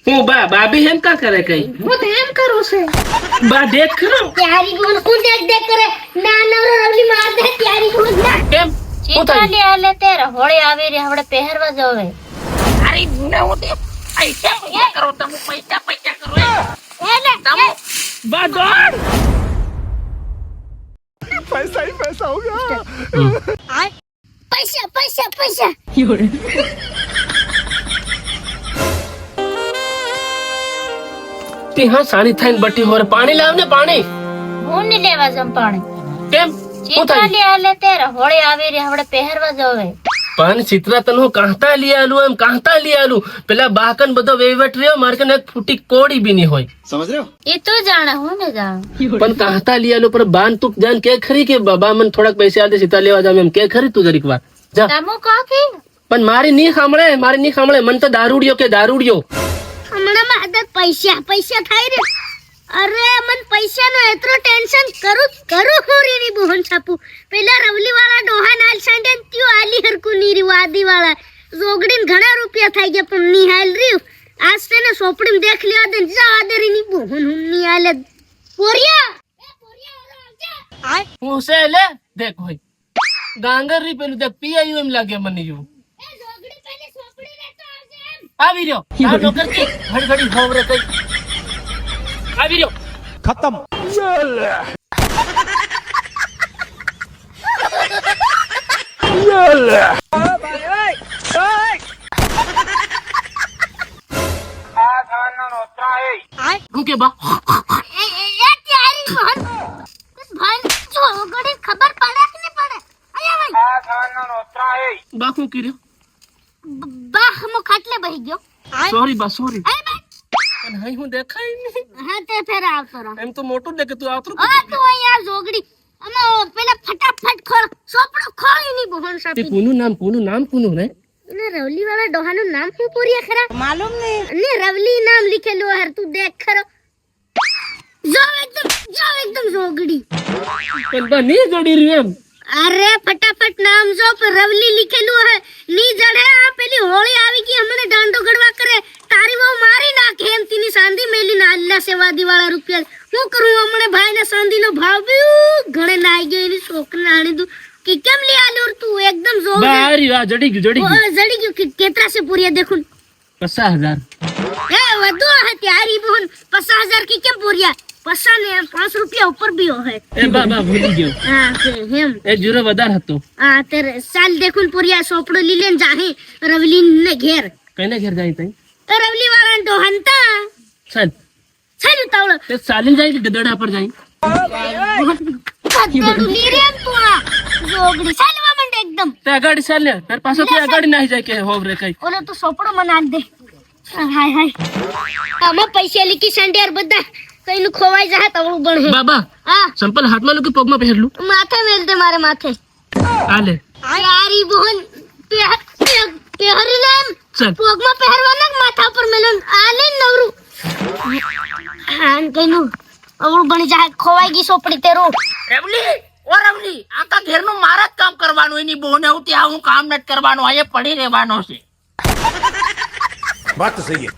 હું ભાભી એમ કા કરે કઈ હું તો એમ કરું છે બા દેખ ખરો ત્યારી બોલ કોણ દેખ કરે ના નવરો રવલી માર દે ત્યારી બોલ ના કેમ ચીતાલી આલે તેરે હોળી આવી રે આપણે પહેરવા જવે અરે મને ઓટે પૈસા કરો તમે પૈસા કરો એટલે તમે બા દોડ पैसा ही पैसा हो गया પૈસા તે હા સાની થઈને બટી હોર પાણી લાવ ને પાણી હું ની લેવા જમ પાણી કેમ હું થાય ચીતાલી આલે તેરે હોળી આવી રે આપણે પહેરવા જવે પણ ચિત્રા તને કાંતા લઈ આલું એમ કાંતા લઈ આલું પેલા બાકન બધો વેવટ રહ્યો મારે કને એક ફૂટી કોડી બી નહીં હોય समझ रहे हो એ તો જાણે હું ને જાણ પણ કાંતા લઈ આલું પર બાન તું જાન કે ખરી કે બાબા મને થોડાક પૈસા આલ દે સીતા લેવા જામ એમ કે ખરી તું જરીક વાર જા તમો કાકી પણ મારી નહીં સાંભળે મને તો દારૂડિયો હમણાં માં પૈસા થાય રે અરે મન પૈસાનો એટલો ટેન્શન કરું હોરીની બોહન છાપુ પેલા રવલી વાળા ડોહા નાલ સાંડે ત્યો આલી હરકુ નીરી વાદી વાળા જોગડીન ઘણા રૂપિયા થઈ ગયા પણ નિહાલ રહ્યું આજ તેને સોપડીમ દેખ લેવા દે જા આદરીની બોહન હું નિહાલ પોરિયા હું છે લે દેખ હોય ગાંગર રી પેલું દેખ પી આયુ એમ લાગે મને યુ એ જોગડી પેલી સોપડી લેતો આવજે એમ આવી રહ્યો આ નોકર કી ઘડી હોવરે કઈ આવી રહ્યો खत्म હું કે બા એ ત્યારી બોહન ભાઈ જોગડી ખબર પડે કે ન પડે આયા ભાઈ બા હું કર્યો બાહ મો ખાટલે બેહી ગયો સોરી બા સોરી અરે ભાઈ પણ હઈ હું દેખાય નહીં હા તે ફેર આવતો રહો એમ તો મોટું દેખે તું આતરું આ તો યાર જોગડી અમે પેલા ફટાફટ ખોલ સોપડો ખોલી ની બોહન તે સાપી કોનું નામ કોનું ને ને રવલી વાળા ડોહાનું નામ શું પૂરિયા ખરા માલુમ નહીં ને રવલી નામ લીખેલું હર તું દેખ ખરો જાવ એકદમ જોગડી પણ બા નહીં જડી રહ્યું એમ અરે ફટાફટ નામ જો પર રવલી લીખેલું હે ની જડે આ પેલી હોળી આવી ગઈ હમણે દાંડો ગડવા કરે તારી બહુ મારી નાખે એમ તીની સાંધી મેલી ના અલ્લા સેવાદી વાળા રૂપિયા હું કરું હમણે ભાઈ ના સાંધી નો ભાવ બી ઘણે નાઈ ગયો એની છોકરી આણી દઉં કે કેમ લે આલ્યો તું એકદમ જો બારી આ જડી ગયું જડી ગયું કે કેટલા સે પૂરિયા દેખું 50,000 એ વધુ હે ત્યારી બોન 50,000 की કેમ પૂરિયા 50 ને 5 રૂપિયા ઉપર બી હે એ બા ભૂલી ગયો હા કે હેમ એ જીરો વધાર હતો આ તેરે સાલ દેખુન પૂરિયા સોપડો લીલેન જાહે રવલી ને ઘેર કઈને ઘેર જાય તઈ રવલી વાળા ડોહનતા ચાલ ચાલ તાવળો તે ચાલી જાય કે ગદડા પર જાય કદડું લીરેન તું આ જોગડી ચાલવા માંડે એકદમ તે આગાડી ચાલ ને તાર પાસે તે આગાડી નાહી જાય કે હોવ રે કઈ ઓલો તો સોપડો મને આજ દે હાય આમાં પૈસા લીકી સંડેર બધા કઈનું ખોવાઈ જાય તવળું બણ બાબા હા સંપલ હાથમાં લો કે પગમાં પહેરલું માથે મેલ દે મારે માથે આલે યારી બોન પહેરી લે એમ ચાલ પગમાં પહેરવાના કે માથા પર મેલન આ લે નવરું હાન કઈનું અવળું બની જાય ખોવાઈ ગઈ સોપડી તેરું રવલી આખા ઘેરનું મારા જ કામ કરવાનું એની બહુને હું ત્યાં હું કામ નથી કરવાનું અહીંયા પડી રહેવાનો છે बात तो सही है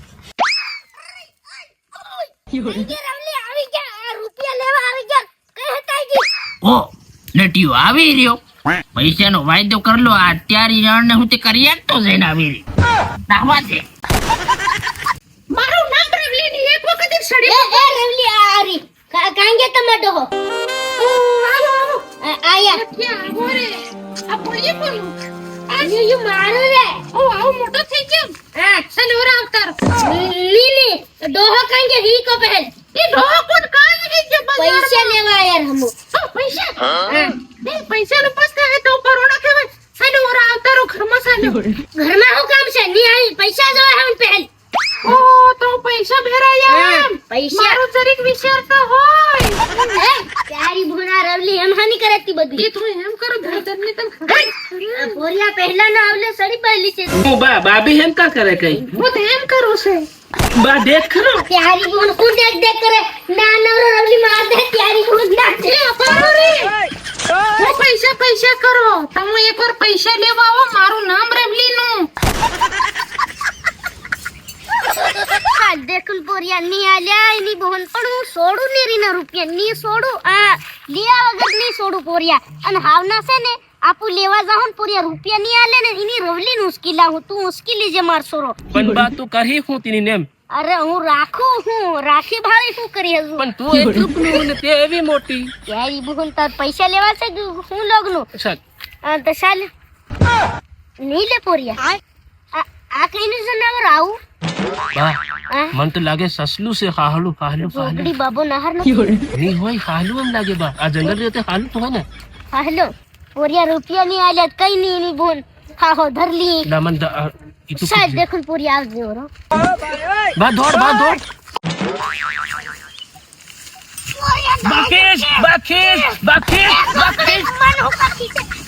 રવલી આવી ગયા આ રૂપિયા લેવા આવી ગયા કઈ હટાઈ ગઈ ઓ નટિયો આવી રહ્યો પૈસાનો વાયદો કરલો આ અત્યારે જણને હું તે કરી આપતો જઈને આવી રહ્યો નાવા દે મારું નામ રવલી ની એક વખત સડી એ રવલી આરી કાંગે ટમાટો હો આયા ક્યાં ગોરે આ બોલી બોલું આ યુ મારો રે ઓ આવ મોટો થઈ ગયો હા ચાલ ઓરા અવતાર લીલી ડોહો કાંગે હી કો પહેલ એ ડોહો કોણ કાંગે હી કે પૈસા લેવા યાર હમો પૈસા હા બે પૈસા નો પસ્તા હે તો પરોડા કેવાય ચાલ ઓરા અવતારો ઘરમાં ચાલ્યો ઘરમાં હું કામ છે ની આઈ પૈસા જો હમ પહેલ ઓ તો પૈસા ભેરાયા પૈસા મારો જરીક વિચાર તો હોય તારી ભોના રવલી એમ હાની કરતી બધી એ તું એમ કરો ધરધર ને તમ ભોરિયા પહેલા ના આવલે સડી પહેલી છે હું ભાભી એમ કા કરે કઈ હું તો એમ કરું છે બા દેખ ખરો તારી ભોન કોણ દેખ કરે ના નવરો રવલી માર દે તારી ભોન ના એ અપારો રે હું પૈસા કરો તમે એકવાર પૈસા લેવા આવો મારું નામ રવલી નું કાલ દેખું પોરિયા ની આલ્યા એની બોન પણ હું સોડું ને રીના રૂપિયા ની સોડું આ લીયા વગર ની સોડું પોરિયા અને હાવના છે ને આપુ લેવા જાઉં પોરિયા રૂપિયા ની આલે ને એની રવલી નું ઉસ્કીલા હું તું ઉસ્કીલી જે માર સોરો પણ બા તું કરી હું તેની નેમ અરે હું રાખી ભાળી શું કરી હજુ પણ તું એટલું ને તે એવી મોટી યાર બોન તાર પૈસા લેવા છે કે હું લોગનું સાલ તો ચાલ નહીં લે પોરિયા આ કઈનું જનાવર આવું બા હા? મન તો લાગે સસલું છે હાહલું બોગડી બાબો નહર નથી નહીં હોય હાલું એમ લાગે બા આ જંગલ રહેતે હાલું તો હોય ને હાલો પોરિયા રૂપિયા ની આલ્યા કઈ ની એની બોન હા ધરલી દામન સાહેબ દેખું પોરિયા આવજો રો બા દોડ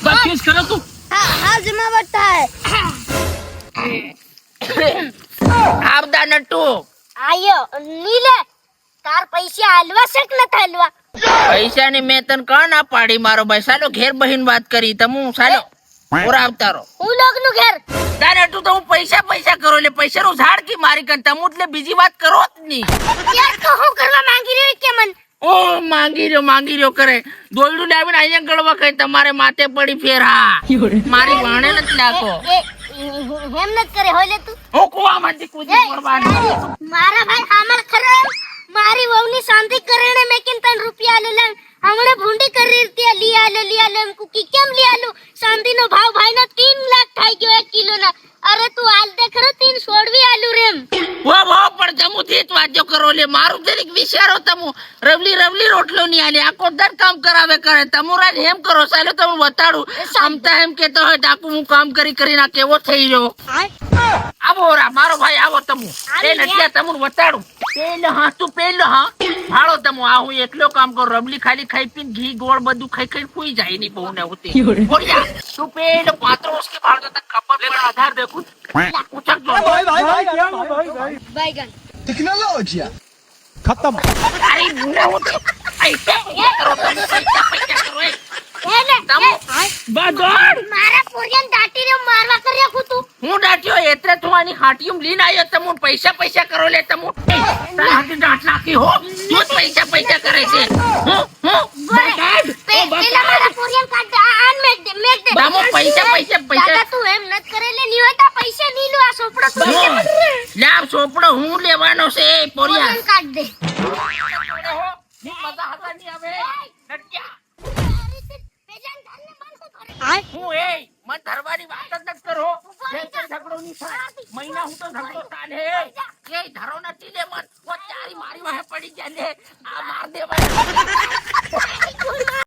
બાકેશ કરો તું હા જમા બતા આવદા નટુ આયો નીલે તાર પૈસા હાલવા છે કે નતા હાલવા પૈસાની મેં તને કોણ ના પાડી મારો ભાઈ સાલો ઘેર બહીન વાત કરી તમુ સાલો પૂરા આવતારો હું લોગનું ઘેર દા નટુ તો હું પૈસા કરો લે પૈસાનું ઝાડ કી મારી કન તમુ એટલે બીજી વાત કરો જ નહીં યાર તો હું કરવા માંગી રહ્યો કે મન ઓ માંગી રહ્યો કરે દોયડું લાવીને અહીંયા ગળવા કઈ તમારે માથે પડી ફેર હા મારી વાણે નથી લાગો હેમ નત કરે હોય લે તું હું કુવામાંથી કૂદી પડવાની મારા ભાઈ હામળ ખરો મારી વહુની શાંતિ કરીને મેં કિન તન રૂપિયા લે હમણે ભૂંડી કરી રીતી લી આલો એમ કુકી કેમ લી આલો શાંતિનો ભાવ ભાઈનો 3 લાખ થઈ ગયો 1 કિલો ના અરે તું હાલ દે ખરો 3 છોડવી આલુ રેમ વો પણ તમુ થી જ વાજો કરો લે મારું જરીક વિચારો તમુ રવલી રોટલો ની આલે આખો દર કામ કરાવે કરે તમુ રાજ એમ કરો ચાલો તમને બતાડું સમતા એમ કેતો હોય ડાકુ હું કામ કરી ના કેવો થઈ રહ્યો આવો રા મારો ભાઈ આવો તમુ એ નટિયા તમુ બતાડું પેલો હા ભાળો તમુ આ હું એકલો કામ કરું રબલી ખાલી ખાઈ પીને ઘી ગોળ બધું ખાઈ ફૂઈ જાય ની બહુ ને હોતી બોલ્યા તું પેલો પાત્રો ઉસકે ભાળતો તને ખબર પડે આધાર દેખું ઉચક જો બાયગન टेक्नोलॉजी खत्म તારી બુને હોતી ऐसे करो तमु पૈસા કરો એ એને તમુ બા દોડ મારા પોરિયન દાટી રે મારવા કર્યા કુ તું હું ડાટ્યો એટલે તું આની હાટીયું લઈને આવ્યો તમુ પૈસા કરો લે તમુ તારી ડાટ નાખી હો તું પૈસા કરે છે હું પેલા મારા પોરિયન કાઢ આન મેક દે તમુ પૈસા દાદા તું એમ નત કરે લે નિવાતા પૈસા ની લો આ સોપડો તું લાવ સોપડો હું લેવાનો છે એ પોરિયા પોરિયન કાઢ દે મજા હતા ની હવે નટિયા હું એ મન ધરવાની વાત જ ન કરો ઝઘડો ની થાય મહિના હું તો ઝઘડો ચાલે એ ધરો નથી લે મન તારી મારી વાહે પડી જાય લે આ માર દેવાય